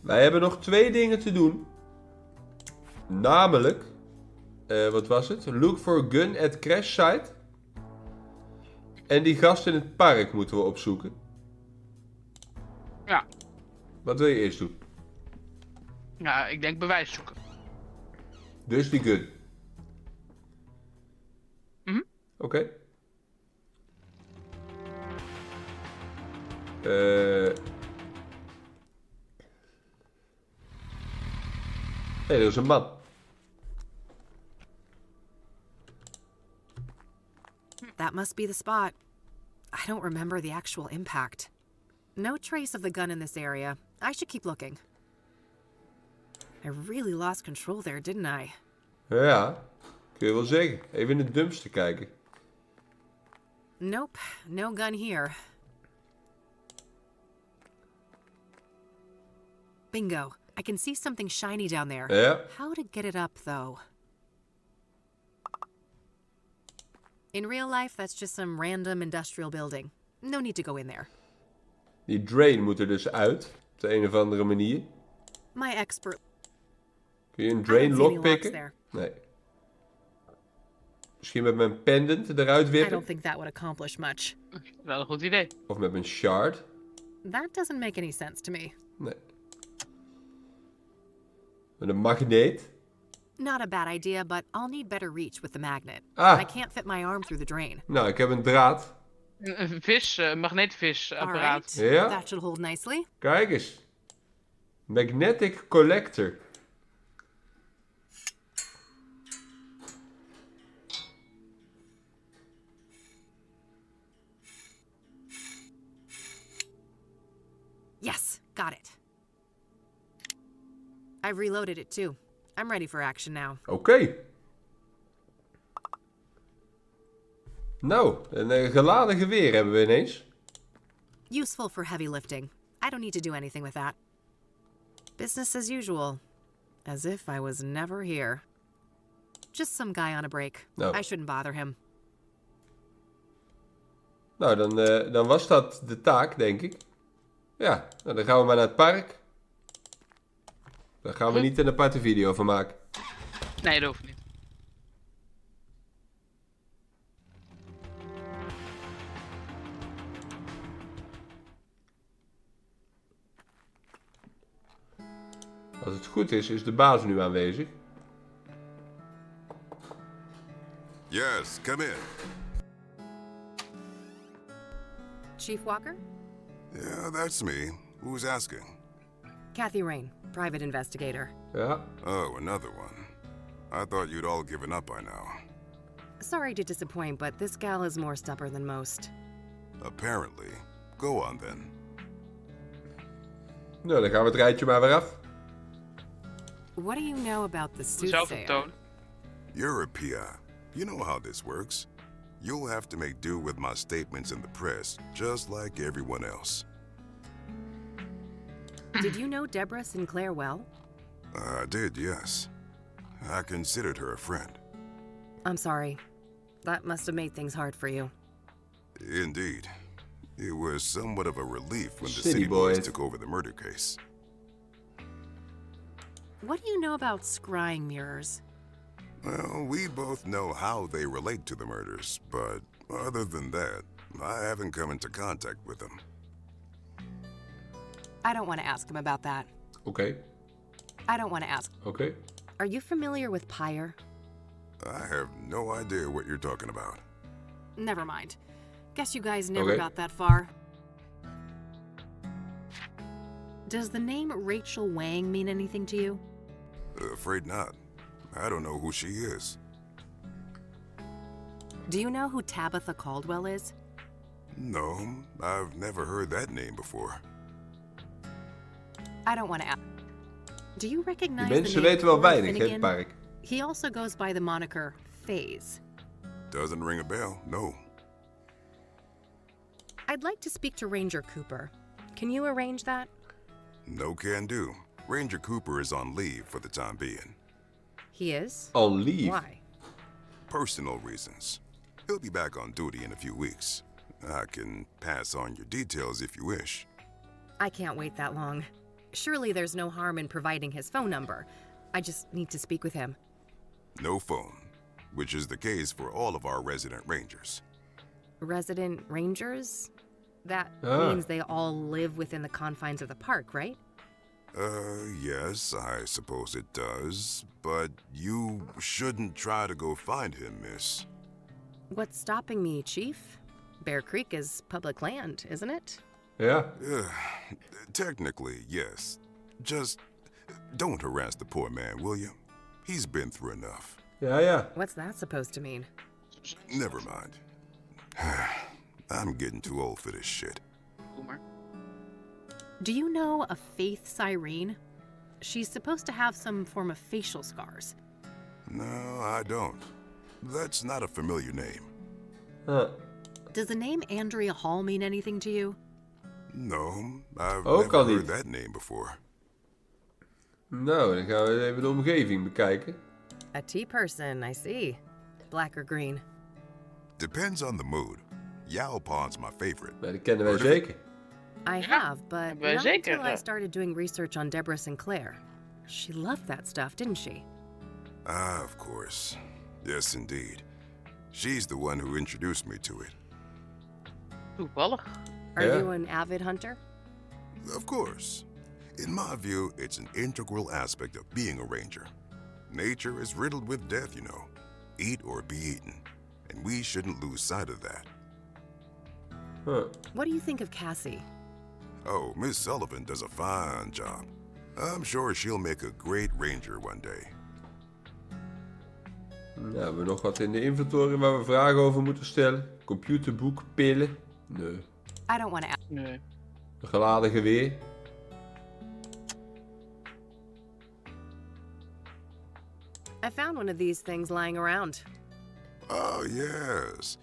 Wij hebben nog 2 dingen te doen. Namelijk... wat was het? Look for gun at crash site. En die gast in het park moeten we opzoeken. Ja. Wat wil je eerst doen? Ja, ik denk bewijs zoeken. Dus die gun. Mhm. Oké. Hé, er is een man. That must be the spot. I don't remember the actual impact. No trace of the gun in this area. I should keep looking. I really lost control there, didn't I? Ja, kun je wel zeggen. Even in de dumpster kijken. Nope, no gun here. Bingo. I can see something shiny down there. Ja. How to get it up, though? In real life, that's just some random industrial building. No need to go in there. Die drain moet er dus uit. Op de een of andere manier. My expert... Kun je een I drain don't see any locks lockpicken? there. Nee. Misschien met mijn pendant eruit I wippen? don't think that would accomplish much. Wel een goed idee. Of met mijn shard? That doesn't make any sense to me. Nee. Met een magneet? Not a bad idea, but I'll need better reach with the magnet. Ah. I can't fit my arm through the drain. Nou, ik heb een draad. Een vis, een magneetvisapparaat. Alright, Ja. that should hold nicely. Kijk eens. Magnetic collector. Yes, got it. I've reloaded it too. I'm ready for action now. Oké. Nou, een geladen geweer hebben we ineens. Useful for heavy lifting. I don't need to do anything with that. Business as usual. As if I was never here. Just some guy on a break. No. I shouldn't bother him. Nou, dan was dat de taak, denk ik. Ja, nou, dan gaan we maar naar het park. Daar gaan we niet een aparte video van maken. Nee, dat hoeft niet. Als het goed is, is de baas nu aanwezig. Yes, come in. Chief Walker? Yeah, that's me. Who's asking? Kathy Rain, private investigator. Ja. Oh, another one. I thought you'd all given up by now. Sorry to disappoint, but this gal is more stubborn than most. Apparently. Go on then. Nou, dan gaan we het rijtje maar weer af. What do you know about the Soothsayer? Zelfvertoon. You're a PI. You know how this works. You'll have to make do with my statements in the press, just like everyone else. Did you know Deborah Sinclair well? I did, yes. I considered her a friend. I'm sorry. That must have made things hard for you. Indeed. It was somewhat of a relief when the City City Boys Boys. took over the murder case. What do you know about scrying mirrors? Well, we both know how they relate to the murders, but other than that, I haven't come into contact with them. I don't want to ask him about that. Oké. I don't want to ask. Oké. Are you familiar with Pyre? I have no idea what you're talking about. Never mind. Guess you guys never Okay. got that far. Does the name Rachel Wang mean anything to you? Afraid not. I don't know who she is. Do you know who Tabitha Caldwell is? No, I've never heard that name before. I don't want to ask. Do you Die recognize the mensen name weten wel Corey weinig, hè, het Finnegan? park. He also goes by the moniker Phase. Doesn't ring a bell, no. I'd like to speak to Ranger Cooper. Can you arrange that? No can do. Ranger Cooper is on leave for the time being. He is? On leave. Why? Personal reasons. He'll be back on duty in a few weeks. I can pass on your details if you wish. I can't wait that long. Surely there's no harm in providing his phone number. I just need to speak with him. No phone, which is the case for all of our resident rangers. Resident rangers? That Ah. means they all live within the confines of the park, right? Yes, I suppose it does. But you shouldn't try to go find him, miss. What's stopping me, Chief? Bear Creek is public land, isn't it? Ja. Technically, yes. Just don't harass the poor man, will you? He's been through enough. Ja, ja. What's that supposed to mean? Never mind. I'm getting too old for this shit. Boomer. Do you know a Faith Cyrene? She's supposed to have some form of facial scars. No, I don't. That's not a familiar name. Huh. Does the name Andrea Hall mean anything to you? No, I've Ook never al heard niet. that name before. Nou, dan gaan we even de omgeving bekijken. A tea person, I see. Black or green? Depends on the mood. Yao Pond's my favorite. Maar die kennen wij Heard of it? zeker. I Yeah, have, but hebben wij not zeker, until I ja. started doing research on Deborah Sinclair. She loved that stuff, didn't she? Ah, of course. Yes, indeed. She's the one who introduced me to it. Toevallig. Are Yeah. you an avid hunter? Of course. In my view, it's an integral aspect of being a ranger. Nature is riddled with death, you know. Eat or be eaten. And we shouldn't lose sight of that. Huh. What do you think of Cassie? Oh, Miss Sullivan does a fine job. I'm sure she'll make a great ranger one day. Nou, hebben we nog wat in de inventory waar we vragen over moeten stellen? Computerboek, pillen? Nee. I don't want to. Nee. Een geladen geweer? I found one of these things lying around. Oh, yes.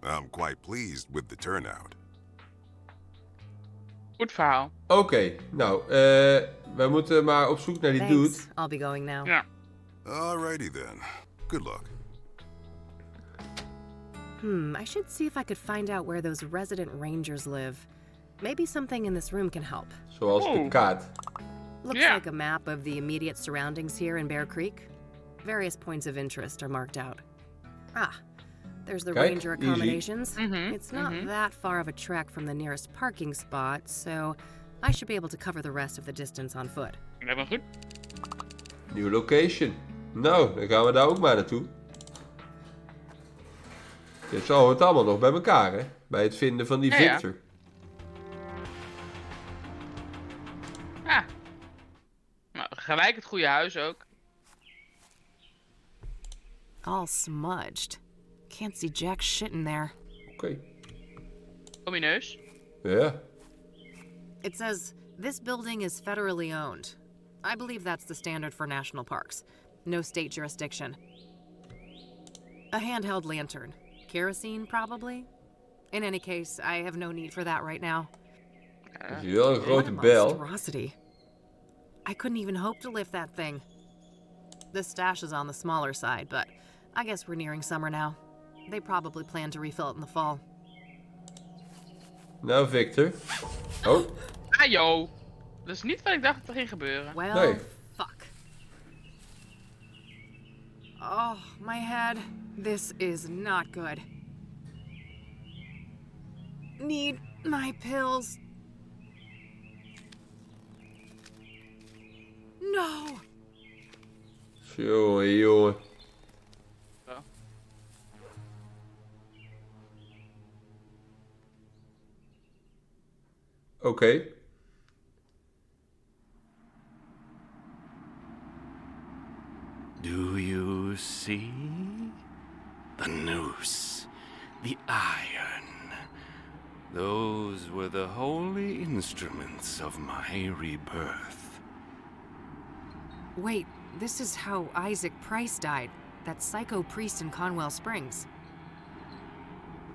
I'm quite pleased with the turnout. Goed verhaal. Oké, nou, wij moeten maar op zoek naar die dude. Thanks. I'll be going now. Ja. Alrighty then. Good luck. I should see if I could find out where those resident rangers live. Maybe something in this room can help. Zoals de Oh. kaart. Looks Yeah. like a map of the immediate surroundings here in Bear Creek. Various points of interest are marked out. Ah, there's the Kijk, ranger easy. accommodations. Mhm, It's not mhm. that far of a trek from the nearest parking spot, so I should be able to cover the rest of the distance on foot. Helemaal goed. Nieuwe location. Nou, dan gaan we daar ook maar naartoe. Dit zo hoort allemaal nog bij elkaar, hè? Bij het vinden van die Ja, ja. Victor. Ja. Nou, gelijk het goede huis ook. All smudged. Can't see jack shit in there. Oké. Omineus. Ja. It says, this building is federally owned. I believe that's the standard for national parks. No state jurisdiction. A handheld lantern. Kerosene, probably? In any case, I have no need for that right now. Er is wel een What grote a bel. monstrosity. I couldn't even hope to lift that thing. The stash is on the smaller side, but I guess we're nearing summer now. They probably plan to refill it in the fall. Nou, Victor. Oh, Ah, joh. Dat is niet wat ik dacht dat er ging gebeuren. Well, Nee. fuck. Oh, my head. This is not good. Need my pills. No. jongen, jongen. Zo. Oké. Do you see? The noose, the iron. Those were the holy instruments of my rebirth. Wait, this is how Isaac Price died. That psycho priest in Conwell Springs.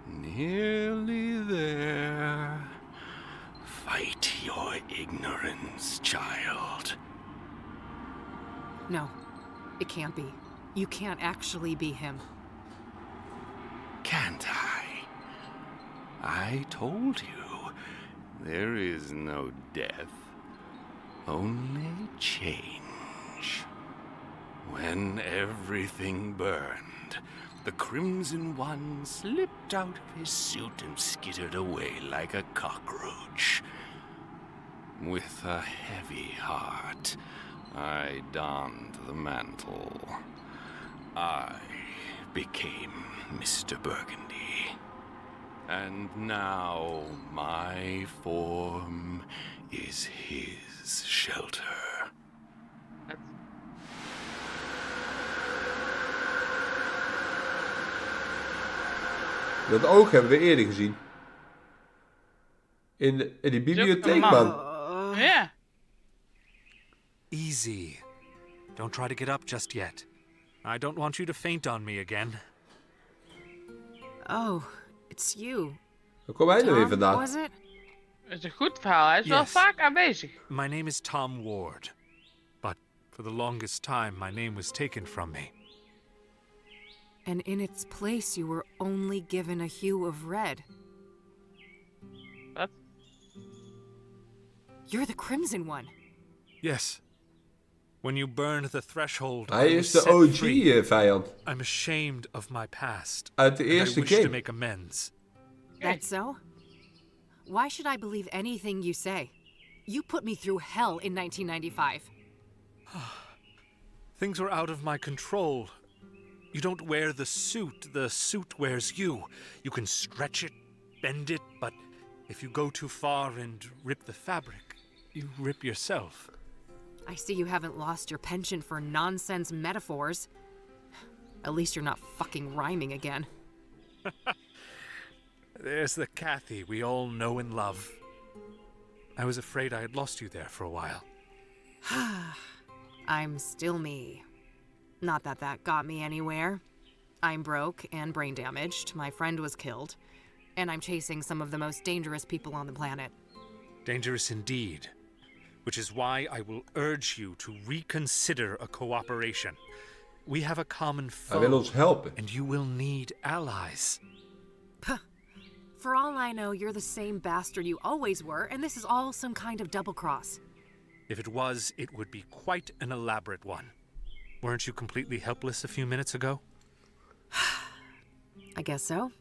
Nearly there. Fight your ignorance, child. No, it can't be. You can't actually be him. Can't I? I told you, there is no death. only change. When everything burned, the Crimson One slipped out of his suit and skittered away like a cockroach. With a heavy heart, I donned the mantle. I became Mr. Burgundy. And now my form is his shelter. That's... Dat oog hebben we eerder gezien. In die bibliotheek, man. Ja. Easy. Don't try to get up just yet. I don't want you to faint on me again. Oh, it's you. Waar kom hij nou weer Tom, vandaan? was it? Dat is een goed verhaal. Hij is wel Yes. vaak aanwezig. My name is Tom Ward. But for the longest time, my name was taken from me. And in its place, you were only given a hue of red. Wat? You're the Crimson One. Yes. When you burned the threshold, Hij I is was de set free. OG-vijand. I'm ashamed of my past. Uit de and I eerste wish to game. make amends. That's so? Why should I believe anything you say? You put me through hell in 1995. Things were out of my control. You don't wear the suit wears you. You can stretch it, bend it, but if you go too far and rip the fabric, you rip yourself. I see you haven't lost your penchant for nonsense metaphors. At least you're not fucking rhyming again. There's the Kathy we all know and love. I was afraid I had lost you there for a while. I'm still me. Not that that got me anywhere. I'm broke and brain damaged, my friend was killed, and I'm chasing some of the most dangerous people on the planet. Dangerous indeed. Which is why I will urge you to reconsider a cooperation. We have a common Hij wil foe, ons helpen. and you will need allies. For all I know, you're the same bastard you always were, and this is all some kind of double cross. If it was, it would be quite an elaborate one. Weren't you completely helpless a few minutes ago? I guess so.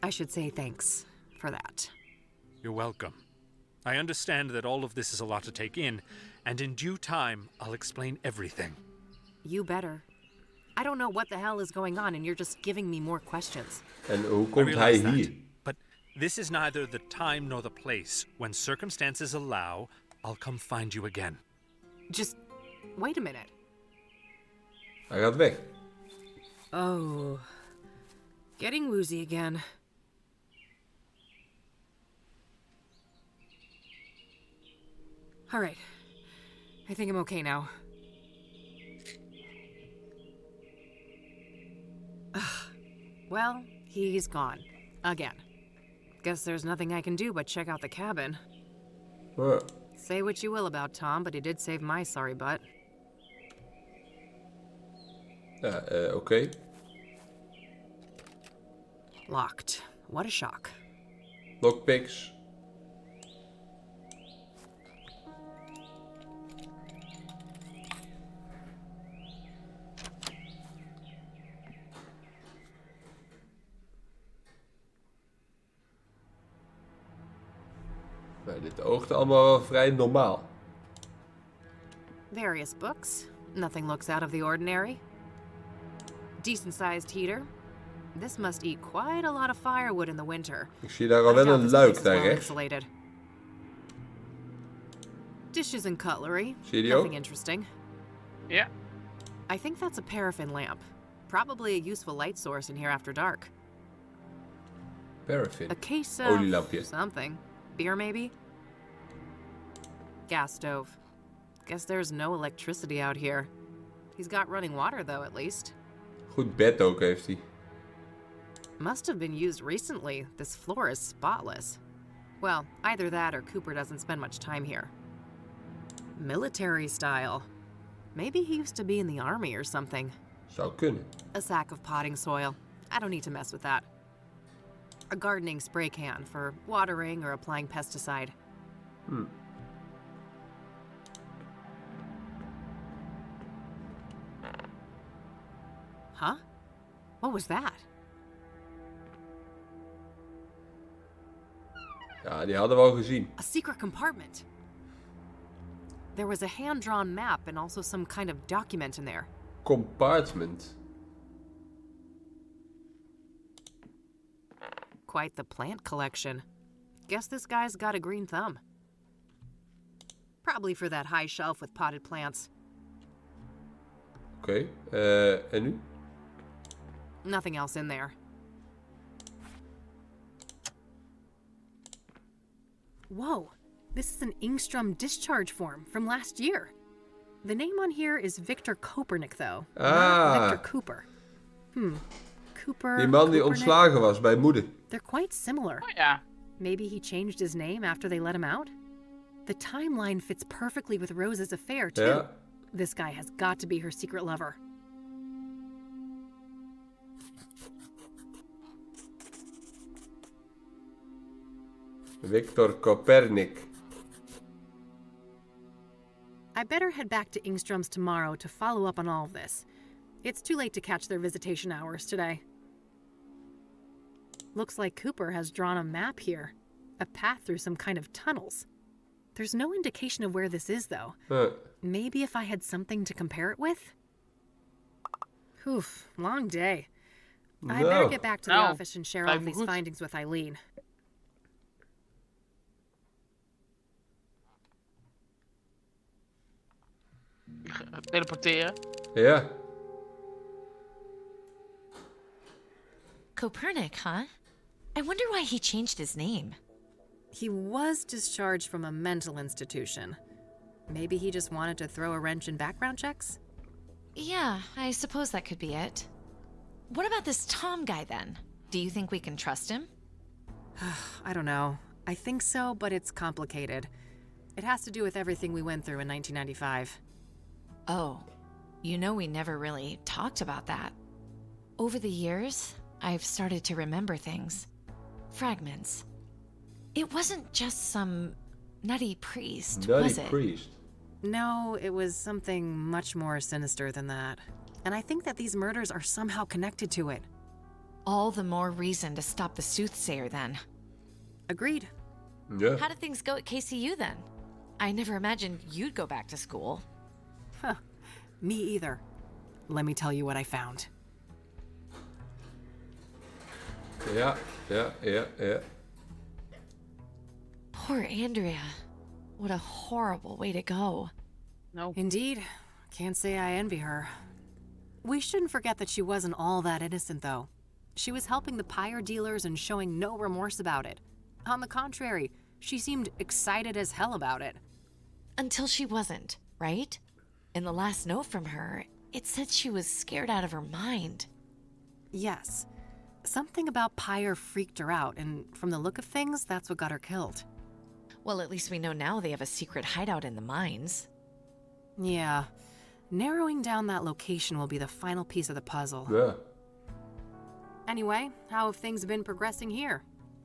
I should say thanks for that. You're welcome. I understand that all of this is a lot to take in, and in due time, I'll explain everything. You better. I don't know what the hell is going on, and you're just giving me more questions. En hoe I komt hij realize that, hier? but this is neither the time nor the place. When circumstances allow, I'll come find you again. Just wait a minute. Hij gaat weg. Oh. Getting woozy again. All right. I think I'm okay now. Well, he's gone. Again. Guess there's nothing I can do but check out the cabin. Ah, Say what you will about Tom, but he did save my sorry butt. ja, oké. Locked. What a shock. Lockpicks. Nou, dit oogt allemaal wel vrij normaal. Various books. Nothing looks out of the ordinary. Decent-sized heater. This must eat quite a lot of firewood in the winter. Ik zie daar al I wel doubt een this luik place is daar well rechts. insulated. Dishes and cutlery. Zie je die ook? Nothing interesting. Ja. I think that's a paraffin lamp. Probably a useful light source in here after dark. Paraffin. A case Olielampje. of something. Beer, maybe? Gas stove. Guess there's no electricity out here. He's got running water, though, at least. Goed bed ook heeft hij. Must have been used recently. This floor is spotless. Well, either that or Cooper doesn't spend much time here. Military style. Maybe he used to be in the army or something. Zou kunnen. A sack of potting soil. I don't need to mess with that. A gardening spray can for watering or applying pesticide. Huh? What was that? Ja, die hadden we al gezien. A secret compartment. There was a hand-drawn map and also some kind of document in there. Compartment. Quite the plant collection. Guess this guy's got a green thumb. Probably for that high shelf with potted plants. Oké, en nu? Nothing else in there. Whoa, this is an Ingstrom discharge form from last year. The name on here is Victor Kopernik, though. Not Victor Cooper. Cooper. Die man die Kopernik? ontslagen was bij moeder. They're quite similar. Oh ja. Maybe he changed his name after they let him out? The timeline fits perfectly with Rose's affair, too. Ja. This guy has got to be her secret lover. Victor Kopernik. I better head back to Ingstrom's tomorrow to follow up on all of this. It's too late to catch their visitation hours today. Looks like Cooper has drawn a map here. A path through some kind of tunnels. There's no indication of where this is, though. Maybe if I had something to compare it with? Oof, long day. I better get back to the No. office and share all Lijkt of me these goed. findings with Eileen. Teleporteren. Ja. Copernic, huh? I wonder why he changed his name. He was discharged from a mental institution. Maybe he just wanted to throw a wrench in background checks? Yeah, I suppose that could be it. What about this Tom guy then? Do you think we can trust him? I don't know. I think so, but it's complicated. It has to do with everything we went through in 1995. Oh, you know we never really talked about that. Over the years, I've started to remember things. Fragments. It wasn't just some nutty priest, was Nutty it? priest. No, it was something much more sinister than that. And I think that these murders are somehow connected to it. All the more reason to stop the Soothsayer then. Agreed. Ja. How did things go at KCU then? I never imagined you'd go back to school. Huh. Me either. Let me tell you what I found. Ja, ja, ja, ja. Poor Andrea. What a horrible way to go. No. Indeed. Can't say I envy her. We shouldn't forget that she wasn't all that innocent, though. She was helping the Pyre dealers and showing no remorse about it. On the contrary, she seemed excited as hell about it. Until she wasn't, right? In the last note from her, it said she was scared out of her mind. Yes. Something about Pyre freaked her out, and from the look of things, that's what got her killed. Well, at least we know now they have a secret hideout in the mines. Yeah. Narrowing down that location will be the final piece of the puzzle. Ja. Anyway, how have things been progressing here?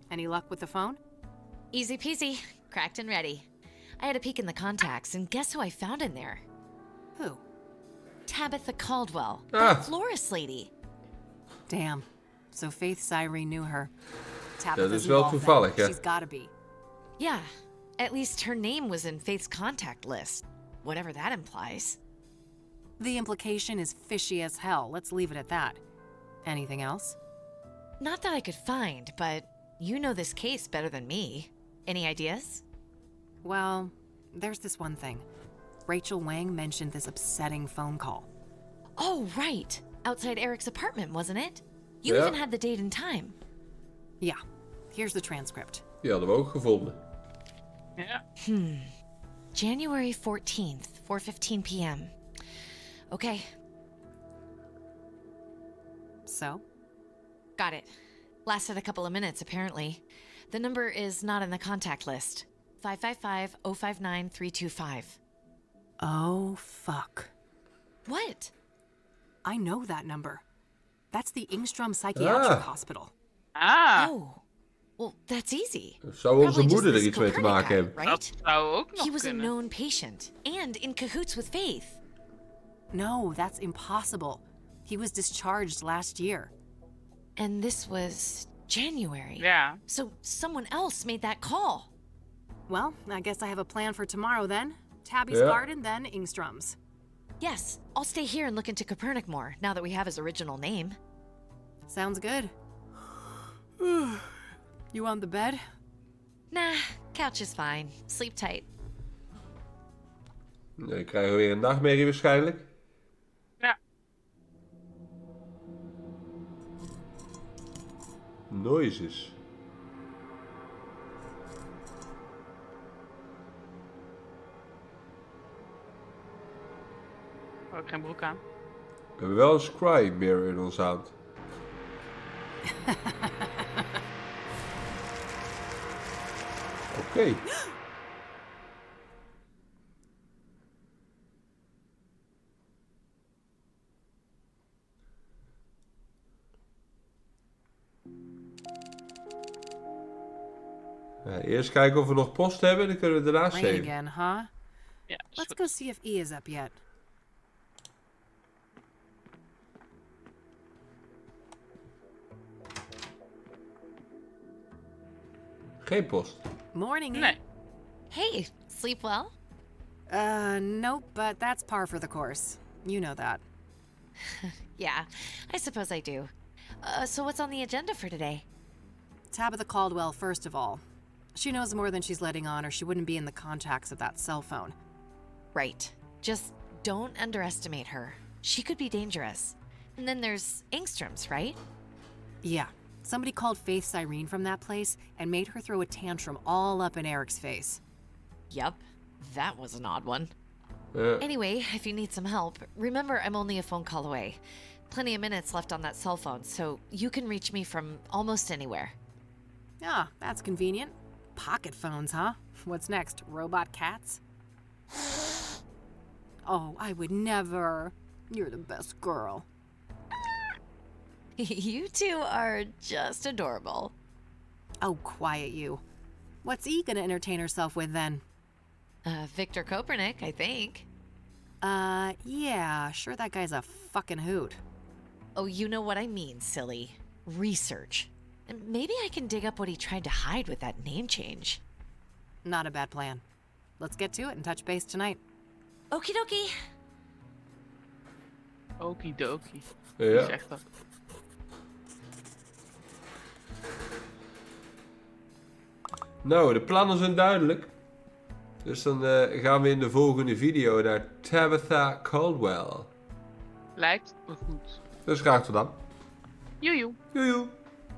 Any luck with the phone? Easy peasy. Cracked and ready. I had a peek in the contacts, and guess who I found in there? Who? Tabitha Caldwell, Ah. that florist lady. Damn. So Faith Cyrene knew her. Dat Tabitha's is wel involved then. toevallig, hè? She's gotta be. Yeah, at least her name was in Faith's contact list. Whatever that implies. The implication is fishy as hell. Let's leave it at that. Anything else? Not that I could find, but you know this case better than me. Any ideas? Well, there's this one thing. Rachel Wang mentioned this upsetting phone call. Oh, right. Outside Eric's apartment, wasn't it? You Ja. even had the date and time. Yeah. Here's the transcript. Die hadden we ook gevonden. Ja. January 14th, 4:15 p.m. Okay, So? got it. Lasted a couple of minutes, apparently. The number is not in the contact list. 555-059-325. Oh, fuck. What? I know that number. That's the Ingstrom Psychiatric Ah. Hospital. Ah, Oh, well, that's easy. Zou onze Probably just moeder er this iets mee te Copernic maken guy, hebben? right? dat zou ook nog He was a kunnen. known patient and in cahoots with Faith. No, that's impossible. He was discharged last year. And this was January. Ja. So someone else made that call. Well, I guess I have a plan for tomorrow then. Tabby's Yeah. garden, then Ingstrom's. Yes, I'll stay here and look into Copernic more, now that we have his original name. Sounds good. You on the bed? Nah, couch is fine. Sleep tight. Dan krijgen we weer een nachtmerrie waarschijnlijk. Ja. Noises. Oh, ik geen broek aan. We hebben wel een scry mirror in onze hand. Oké. Ja, eerst kijken of we nog post hebben, dan kunnen we daarna Rain saven. again, huh? Ja, is Let's goed. go see if E is up yet. Geen post. Morning, E. Nee. Hey, sleep well? Nope, but that's par for the course. You know that. Yeah, I suppose I do. So what's on the agenda for today? Tabitha Caldwell, first of all. She knows more than she's letting on, or she wouldn't be in the contacts of that cell phone. Right. Just don't underestimate her. She could be dangerous. And then there's Ingstrom's, right? Yeah. Somebody called Faith Cyrene from that place and made her throw a tantrum all up in Eric's face. Yup. That was an odd one. Ja. Anyway, if you need some help, remember I'm only a phone call away. Plenty of minutes left on that cell phone, so you can reach me from almost anywhere. Ah, that's convenient. Pocket phones, huh? What's next? Robot cats? Oh, I would never. You're the best girl. You two are just adorable. Oh, quiet you. What's E gonna entertain herself with then? Victor Copernic, I think. Yeah, sure that guy's a fucking hoot. Oh, you know what I mean, silly. Research. And maybe I can dig up what he tried to hide with that name change. Not a bad plan. Let's get to it and touch base tonight. Okie dokie. Okidoki. Ja. Wie zegt dat? Nou, de plannen zijn duidelijk. Dus dan gaan we in de volgende video naar Tabitha Caldwell. Lijkt me goed. Dus graag tot dan. Joejoe. Joejoe.